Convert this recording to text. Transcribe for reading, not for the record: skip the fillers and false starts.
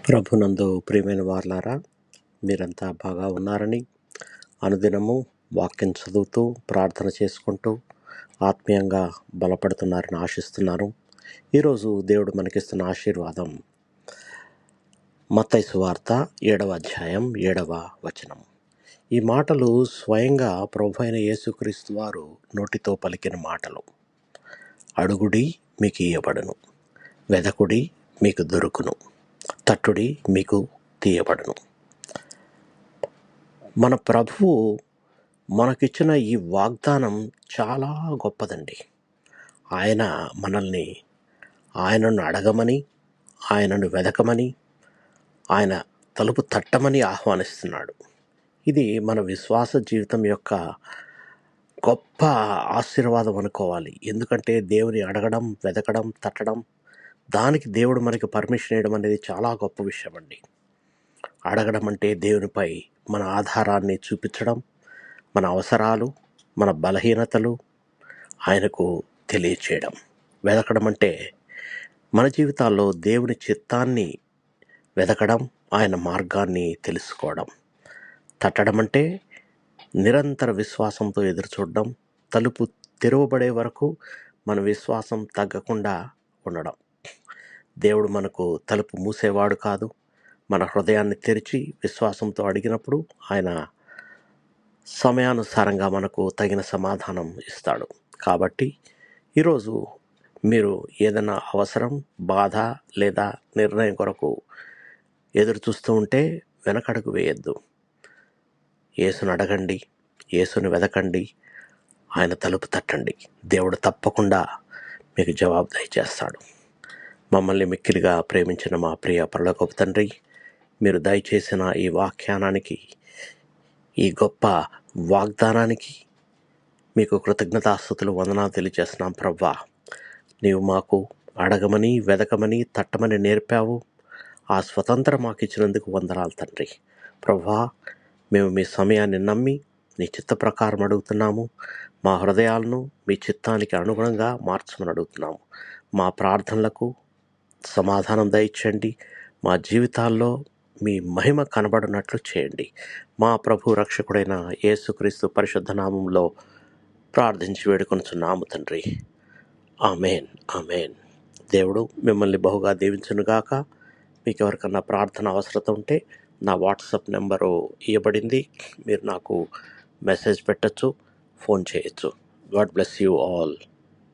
ప్రభునందు ప్రియమైన వారలారా, మీరంతా బాగా ఉన్నారని, అనుదినము వాక్యం చదువుతూ ప్రార్థన చేసుకుంటూ ఆత్మీయంగా బలపడుతున్నారని ఆశిస్తున్నాను. ఈరోజు దేవుడు మనకిస్తున్న ఆశీర్వాదం మత్తయి సువార్త 7వ అధ్యాయం 7వ వచనం. ఈ మాటలు స్వయంగా ప్రభువైన యేసుక్రీస్తు వారు నోటితో పలికిన మాటలు. అడుగుడి మీకు ఇయ్యబడును, వెదకుడి మీకు దొరుకును, తట్టుడి మీకు తీయబడును. మన ప్రభువు మనకిచ్చిన ఈ వాగ్దానం చాలా గొప్పదండి. ఆయన మనల్ని ఆయనను అడగమని, ఆయనను వెదకమని, ఆయన తలుపు తట్టమని ఆహ్వానిస్తున్నాడు. ఇది మన విశ్వాస జీవితం యొక్క గొప్ప ఆశీర్వాదం అనుకోవాలి. ఎందుకంటే దేవుని అడగడం, వెదకడం, తట్టడం, దానికి దేవుడు మనకి పర్మిషన్ ఇవ్వడం అనేది చాలా గొప్ప విషయం అండి. అడగడం అంటే దేవునిపై మన ఆధారాన్ని చూపించడం, మన అవసరాలు, మన బలహీనతలు ఆయనకు తెలియచేయడం. వెదకడం అంటే మన జీవితాల్లో దేవుని చిత్తాన్ని వెదకడం, ఆయన మార్గాన్ని తెలుసుకోవడం. తట్టడం అంటే నిరంతర విశ్వాసంతో ఎదురుచూడడం, తలుపు తెరవబడే వరకు మన విశ్వాసం తగ్గకుండా ఉండడం. దేవుడు మనకు తలుపు మూసేవాడు కాదు. మన హృదయాన్ని తెరిచి విశ్వాసంతో అడిగినప్పుడు ఆయన సమయానుసారంగా మనకు తగిన సమాధానం ఇస్తాడు. కాబట్టి ఈరోజు మీరు ఏదైనా అవసరం, బాధ లేదా నిర్ణయం కొరకు ఎదురు చూస్తూ ఉంటే వెనకడుగు వేయద్దు. యేసును అడగండి, యేసుని వెదకండి, ఆయన తలుపు తట్టండి. దేవుడు తప్పకుండా మీకు జవాబు దయచేస్తాడు. మమ్మల్ని మిక్కిలిగా ప్రేమించిన మా ప్రియ పరలోకపు తండ్రి, మీరు దయచేసిన ఈ వాఖ్యానానికి, ఈ గొప్ప వాగ్దానానికి మీకు కృతజ్ఞతాస్తుతులు, వందనాలు తెలియజేస్తున్నాం. ప్రవ్వా, నీవు మాకు అడగమని, వెదకమని, తట్టమని నేర్పావు. ఆ స్వతంత్రం మాకు ఇచ్చినందుకు వందనాలు తండ్రి. ప్రవ్వా, మేము మీ సమయాన్ని నమ్మి నీ చిత్త ప్రకారం అడుగుతున్నాము. మా హృదయాలను మీ చిత్తానికి అనుగుణంగా మార్చమని అడుగుతున్నాము. మా ప్రార్థనలకు సమాధానం దయచేయండి. మా జీవితాల్లో మీ మహిమ కనబడినట్లు చేయండి. మా ప్రభు రక్షకుడైన యేసుక్రీస్తు పరిశుద్ధ నామంలో ప్రార్థించి వేడుకొనుచున్నాము తండ్రి. Amen, amen. దేవుడు మిమ్మల్ని బహుగా దీవించునుగాక. మీకు ఎవరికన్నా ప్రార్థన అవసరత ఉంటే నా వాట్సాప్ నెంబరు ఇవ్వబడింది. మీరు నాకు మెసేజ్ పెట్టచ్చు, ఫోన్ చేయొచ్చు. God bless you all.